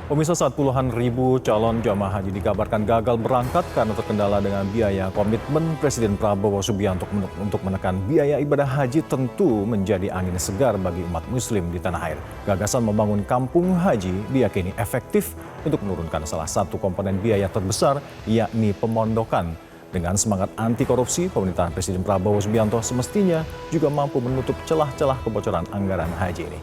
Pemirsa, saat puluhan ribu calon jamaah haji dikabarkan gagal berangkat karena terkendala dengan biaya, komitmen Presiden Prabowo Subianto untuk menekan biaya ibadah haji tentu menjadi angin segar bagi umat muslim di tanah air. Gagasan membangun kampung haji diyakini efektif untuk menurunkan salah satu komponen biaya terbesar, yakni pemondokan. Dengan semangat anti korupsi, pemerintahan Presiden Prabowo Subianto semestinya juga mampu menutup celah-celah kebocoran anggaran haji ini.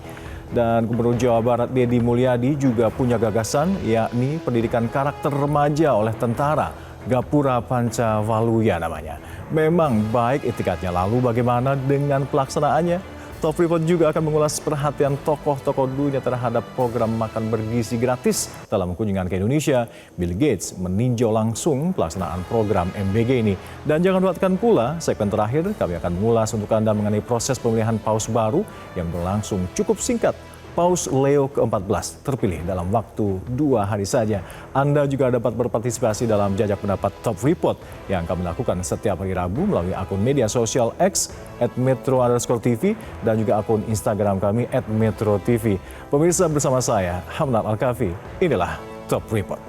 Dan Gubernur Jawa Barat Deddy Mulyadi juga punya gagasan, yakni pendidikan karakter remaja oleh tentara. Gapura Pancawaluyah namanya. Memang baik itikadnya, lalu bagaimana dengan pelaksanaannya? Top Report juga akan mengulas perhatian tokoh-tokoh dunia terhadap program makan bergizi gratis. Dalam kunjungan ke Indonesia, Bill Gates meninjau langsung pelaksanaan program MBG ini. Dan jangan lewatkan pula, segmen terakhir kami akan mengulas untuk Anda mengenai proses pemilihan paus baru yang berlangsung cukup singkat. Paus Leo ke-14 terpilih dalam waktu 2 hari saja. Anda juga dapat berpartisipasi dalam jajak pendapat Top Report yang kami lakukan setiap hari Rabu melalui akun media sosial X @metro_tv dan juga akun Instagram kami @metro_tv. Pemirsa, bersama saya Hamnat Al-Kafi, inilah Top Report.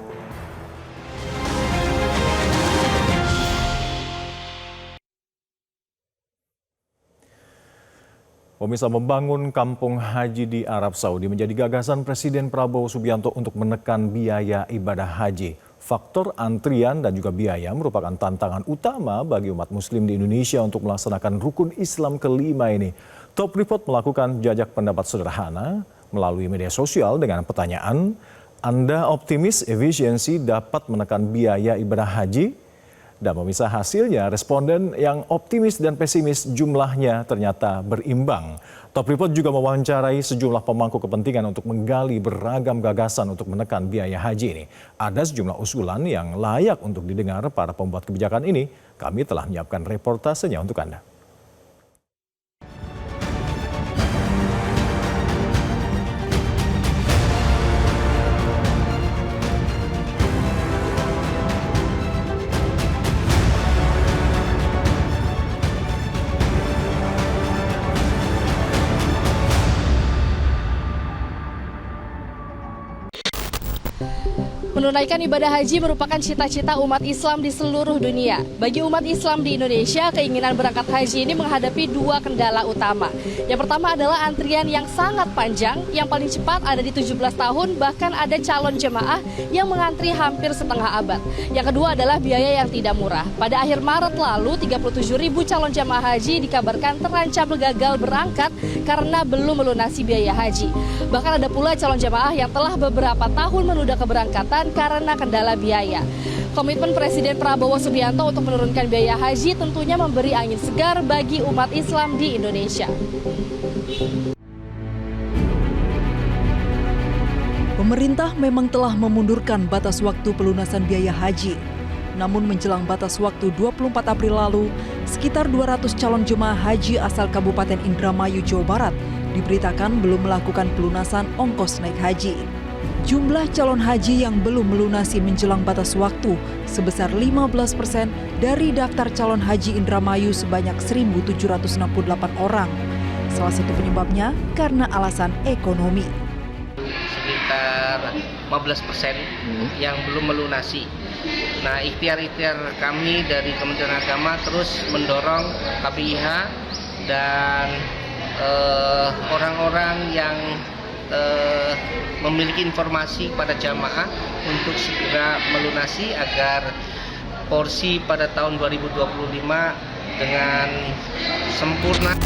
Pemirsa, membangun kampung haji di Arab Saudi menjadi gagasan Presiden Prabowo Subianto untuk menekan biaya ibadah haji. Faktor antrian dan juga biaya merupakan tantangan utama bagi umat muslim di Indonesia untuk melaksanakan rukun Islam kelima ini. Top Report melakukan jajak pendapat sederhana melalui media sosial dengan pertanyaan, Anda optimis efisiensi dapat menekan biaya ibadah haji? Dan pemirsa, hasilnya responden yang optimis dan pesimis jumlahnya ternyata berimbang. Top Report juga mewawancarai sejumlah pemangku kepentingan untuk menggali beragam gagasan untuk menekan biaya haji ini. Ada sejumlah usulan yang layak untuk didengar para pembuat kebijakan ini. Kami telah menyiapkan reportasenya untuk Anda. Menunaikan ibadah haji merupakan cita-cita umat Islam di seluruh dunia. Bagi umat Islam di Indonesia, keinginan berangkat haji ini menghadapi 2 kendala utama. Yang pertama adalah antrian yang sangat panjang, yang paling cepat ada di 17 tahun, bahkan ada calon jemaah yang mengantri hampir setengah abad. Yang kedua adalah biaya yang tidak murah. Pada akhir Maret lalu, 37.000 calon jemaah haji dikabarkan terancam gagal berangkat karena belum melunasi biaya haji. Bahkan ada pula calon jemaah yang telah beberapa tahun menunda keberangkatan karena kendala biaya. Komitmen Presiden Prabowo Subianto untuk menurunkan biaya haji tentunya memberi angin segar bagi umat Islam di Indonesia. Pemerintah memang telah memundurkan batas waktu pelunasan biaya haji. Namun menjelang batas waktu 24 April lalu, sekitar 200 calon jemaah haji asal Kabupaten Indramayu, Jawa Barat diberitakan belum melakukan pelunasan ongkos naik haji. Jumlah calon haji yang belum melunasi menjelang batas waktu sebesar 15% dari daftar calon haji Indramayu sebanyak 1.768 orang. Salah satu penyebabnya karena alasan ekonomi. Sekitar 15% yang belum melunasi. Nah, ikhtiar-ikhtiar kami dari Kementerian Agama terus mendorong KBIH dan orang-orang yang memiliki informasi pada jamaah untuk segera melunasi agar porsi pada tahun 2025 dengan sempurna.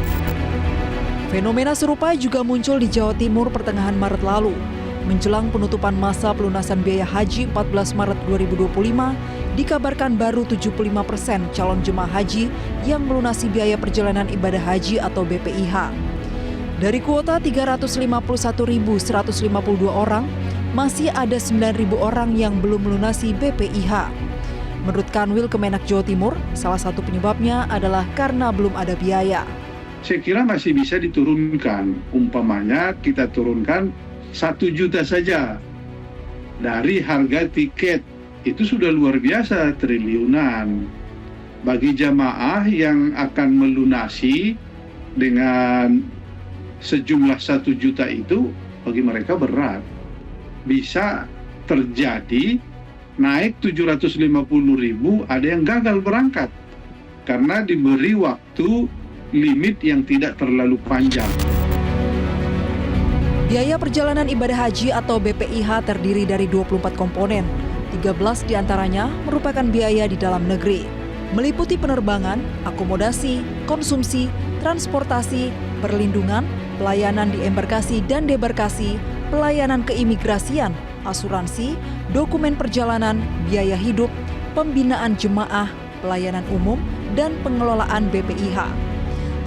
Fenomena serupa juga muncul di Jawa Timur pertengahan Maret lalu. Menjelang penutupan masa pelunasan biaya haji 14 Maret 2025, dikabarkan baru 75% calon jemaah haji yang melunasi biaya perjalanan ibadah haji atau BPIH. Dari kuota 351.152 orang, masih ada 9.000 orang yang belum melunasi BPIH. Menurut Kanwil Kemenak Jawa Timur, salah satu penyebabnya adalah karena belum ada biaya. Saya kira masih bisa diturunkan. Umpamanya kita turunkan 1 juta saja dari harga tiket. Itu sudah luar biasa, triliunan. Bagi jamaah yang akan melunasi dengan sejumlah 1 juta itu bagi mereka berat. Bisa terjadi naik 750.000, ada yang gagal berangkat karena diberi waktu limit yang tidak terlalu panjang. Biaya perjalanan ibadah haji atau BPIH terdiri dari 24 komponen. 13 diantaranya merupakan biaya di dalam negeri, meliputi penerbangan, akomodasi, konsumsi, transportasi, perlindungan, pelayanan di embarkasi dan debarkasi, pelayanan keimigrasian, asuransi, dokumen perjalanan, biaya hidup, pembinaan jemaah, pelayanan umum, dan pengelolaan BPIH.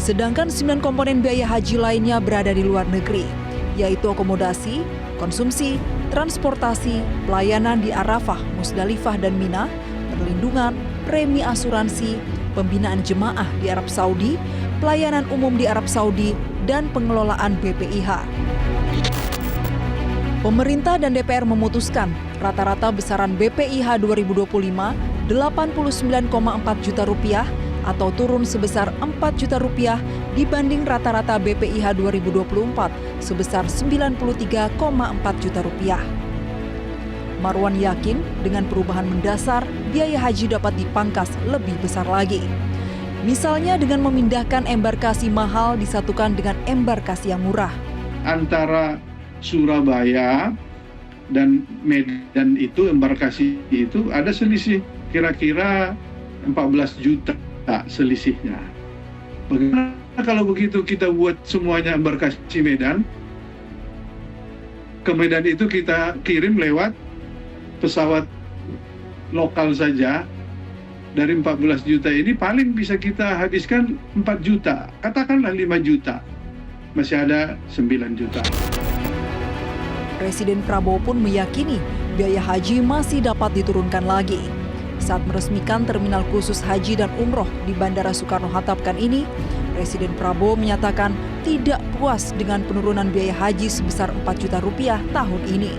Sedangkan 9 komponen biaya haji lainnya berada di luar negeri, yaitu akomodasi, konsumsi, transportasi, pelayanan di Arafah, Musdalifah, dan Mina, perlindungan, premi asuransi, pembinaan jemaah di Arab Saudi, pelayanan umum di Arab Saudi, dan pengelolaan BPIH. Pemerintah dan DPR memutuskan rata-rata besaran BPIH 2025 89,4 juta rupiah atau turun sebesar 4 juta rupiah dibanding rata-rata BPIH 2024 sebesar 93,4 juta rupiah. Marwan yakin dengan perubahan mendasar, biaya haji dapat dipangkas lebih besar lagi. Misalnya dengan memindahkan embarkasi mahal disatukan dengan embarkasi yang murah. Antara Surabaya dan Medan itu, embarkasi itu ada selisih kira-kira 14 juta selisihnya. Bagaimana kalau begitu kita buat semuanya embarkasi Medan, ke Medan itu kita kirim lewat pesawat lokal saja, dari 14 juta ini paling bisa kita habiskan 4 juta, katakanlah 5 juta, masih ada 9 juta. Presiden Prabowo pun meyakini biaya haji masih dapat diturunkan lagi. Saat meresmikan terminal khusus haji dan umroh di Bandara Soekarno-Hatta pekan ini, Presiden Prabowo menyatakan tidak puas dengan penurunan biaya haji sebesar 4 juta rupiah tahun ini.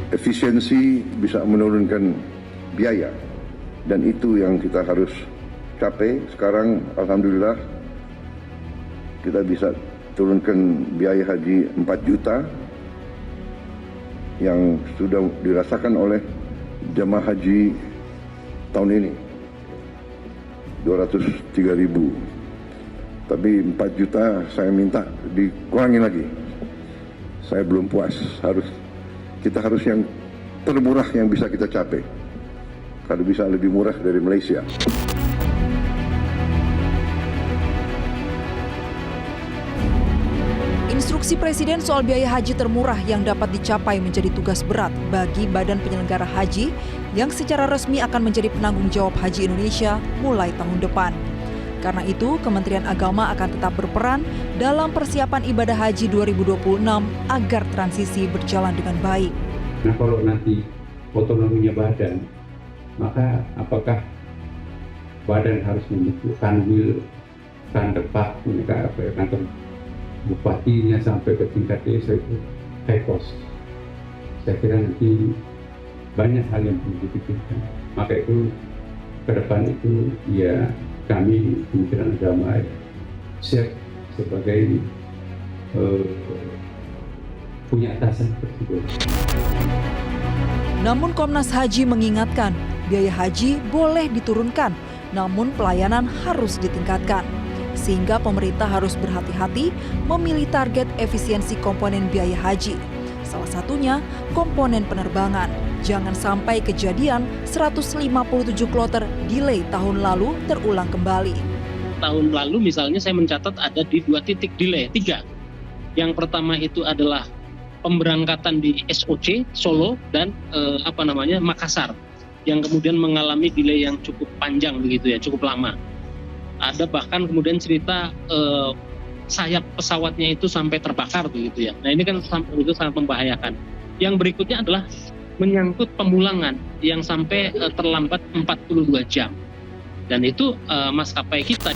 Efisiensi bisa menurunkan biaya, dan itu yang kita harus capai. Sekarang alhamdulillah kita bisa turunkan biaya haji 4 juta yang sudah dirasakan oleh jemaah haji tahun ini 203.000. Tapi 4 juta saya minta dikurangi lagi. Saya belum puas. Kita harus yang termurah yang bisa kita capai. Kalau bisa lebih murah dari Malaysia. Instruksi Presiden soal biaya haji termurah yang dapat dicapai menjadi tugas berat bagi Badan Penyelenggara Haji yang secara resmi akan menjadi penanggung jawab haji Indonesia mulai tahun depan. Karena itu, Kementerian Agama akan tetap berperan dalam persiapan ibadah haji 2026 agar transisi berjalan dengan baik. Nah, kalau nanti otonominya badan, maka apakah badan harus membentukkan kantor kantor bupatinya sampai ke tingkat desa itu high cost. Saya kira nanti banyak hal yang perlu dipikirkan. Maka itu ke depan itu ya kami Kementerian Agama siap sebagai punya atasan tersebut. Namun Komnas Haji mengingatkan biaya haji boleh diturunkan, namun pelayanan harus ditingkatkan. Sehingga pemerintah harus berhati-hati memilih target efisiensi komponen biaya haji. Salah satunya komponen penerbangan. Jangan sampai kejadian 157 kloter delay tahun lalu terulang kembali. Tahun lalu misalnya saya mencatat ada di 2 titik delay, 3. Yang pertama itu adalah pemberangkatan di SOC Solo dan Makassar yang kemudian mengalami delay yang cukup panjang begitu ya, cukup lama. Ada bahkan kemudian cerita sayap pesawatnya itu sampai terbakar begitu ya. Nah ini kan itu sangat membahayakan. Yang berikutnya adalah menyangkut pemulangan yang sampai terlambat 42 jam. Dan itu maskapai kita.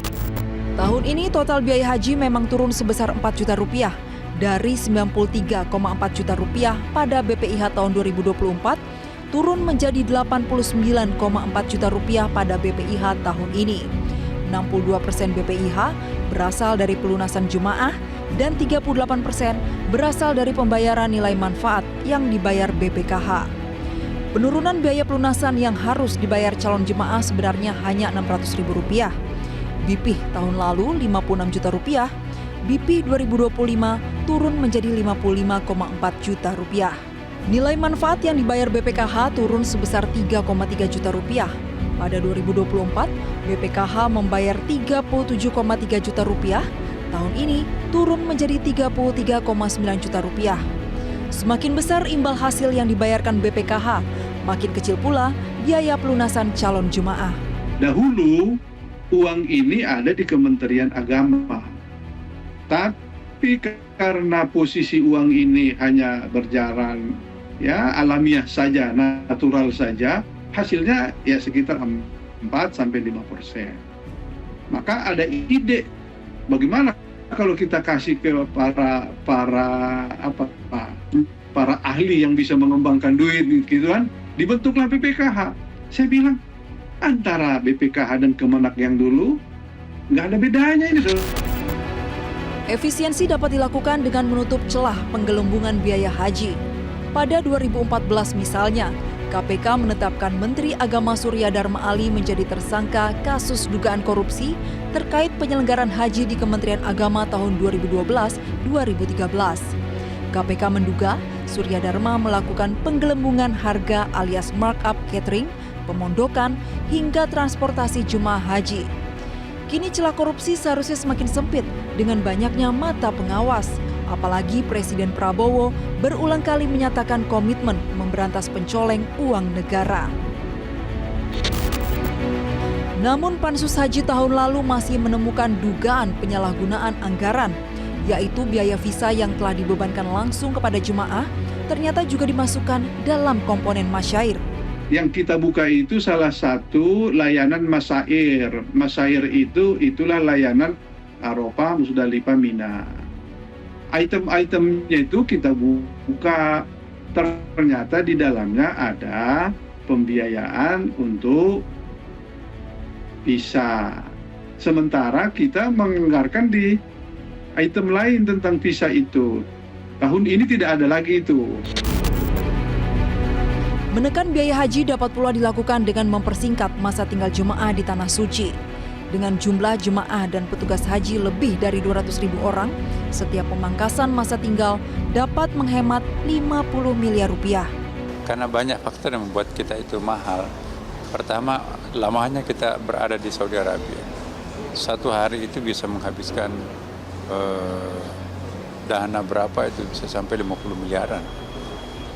Tahun ini total biaya haji memang turun sebesar 4 juta rupiah dari 93,4 juta rupiah pada BPIH tahun 2024 turun menjadi 89,4 juta rupiah pada BPIH tahun ini. 62% BPIH berasal dari pelunasan jemaah dan 38% berasal dari pembayaran nilai manfaat yang dibayar BPKH. Penurunan biaya pelunasan yang harus dibayar calon jemaah sebenarnya hanya Rp600.000. BP tahun lalu Rp56 juta, BP 2025 turun menjadi Rp55,4 juta. Nilai manfaat yang dibayar BPKH turun sebesar Rp3,3 juta. Pada 2024, BPKH membayar Rp37,3 juta. Tahun ini turun menjadi Rp33,9 juta. Semakin besar imbal hasil yang dibayarkan BPKH, makin kecil pula biaya pelunasan calon jemaah. Dahulu uang ini ada di Kementerian Agama. Tapi karena posisi uang ini hanya berjalan ya alamiah saja, natural saja, hasilnya ya sekitar 4-5%. Maka ada ide bagaimana kalau kita kasih ke para ahli yang bisa mengembangkan duit gitu kan, dibentuklah BPKH. Saya bilang antara BPKH dan Kemenak yang dulu nggak ada bedanya ini. Efisiensi dapat dilakukan dengan menutup celah penggelembungan biaya haji. Pada 2014 misalnya, KPK menetapkan Menteri Agama Surya Dharma Ali menjadi tersangka kasus dugaan korupsi terkait penyelenggaraan haji di Kementerian Agama tahun 2012-2013. KPK menduga Surya Dharma melakukan penggelembungan harga alias markup catering, pemondokan, hingga transportasi jemaah haji. Kini celah korupsi seharusnya semakin sempit dengan banyaknya mata pengawas. Apalagi Presiden Prabowo berulang kali menyatakan komitmen memberantas pencoleng uang negara. Namun Pansus Haji tahun lalu masih menemukan dugaan penyalahgunaan anggaran, yaitu biaya visa yang telah dibebankan langsung kepada jemaah, ternyata juga dimasukkan dalam komponen masyair. Yang kita buka itu salah satu layanan masyair. Masyair itulah layanan Arafah, Musdalifah, Mina. Item-itemnya itu kita buka, ternyata di dalamnya ada pembiayaan untuk visa. Sementara kita menganggarkan di item lain tentang visa itu. Tahun ini tidak ada lagi itu. Menekan biaya haji dapat pula dilakukan dengan mempersingkat masa tinggal jemaah di Tanah Suci. Dengan jumlah jemaah dan petugas haji lebih dari 200.000 orang, setiap pemangkasan masa tinggal dapat menghemat 50 miliar rupiah. Karena banyak faktor yang membuat kita itu mahal. Pertama, lamanya kita berada di Saudi Arabia. Satu hari itu bisa menghabiskan dana berapa itu bisa sampai 50 miliaran.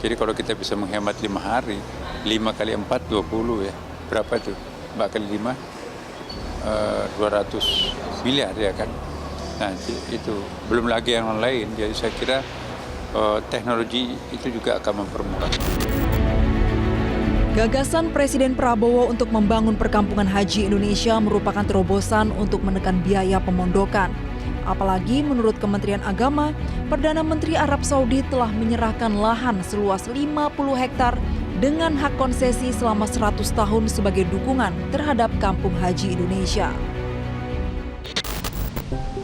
Jadi kalau kita bisa menghemat 5 hari, 5 kali 4, 20 ya. Berapa itu? 4 kali 5, 200 miliar ya kan. Nah itu belum lagi yang lain. Jadi saya kira teknologi itu juga akan mempermudah. Gagasan Presiden Prabowo untuk membangun perkampungan haji Indonesia merupakan terobosan untuk menekan biaya pemondokan. Apalagi menurut Kementerian Agama, Perdana Menteri Arab Saudi telah menyerahkan lahan seluas 50 hektar dengan hak konsesi selama 100 tahun sebagai dukungan terhadap kampung haji Indonesia.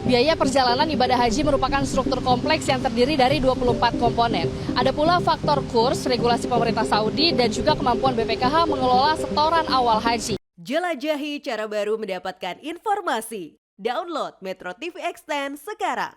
Biaya perjalanan ibadah haji merupakan struktur kompleks yang terdiri dari 24 komponen. Ada pula faktor kurs, regulasi pemerintah Saudi, dan juga kemampuan BPKH mengelola setoran awal haji. Jelajahi cara baru mendapatkan informasi. Download Metro TV Extend sekarang.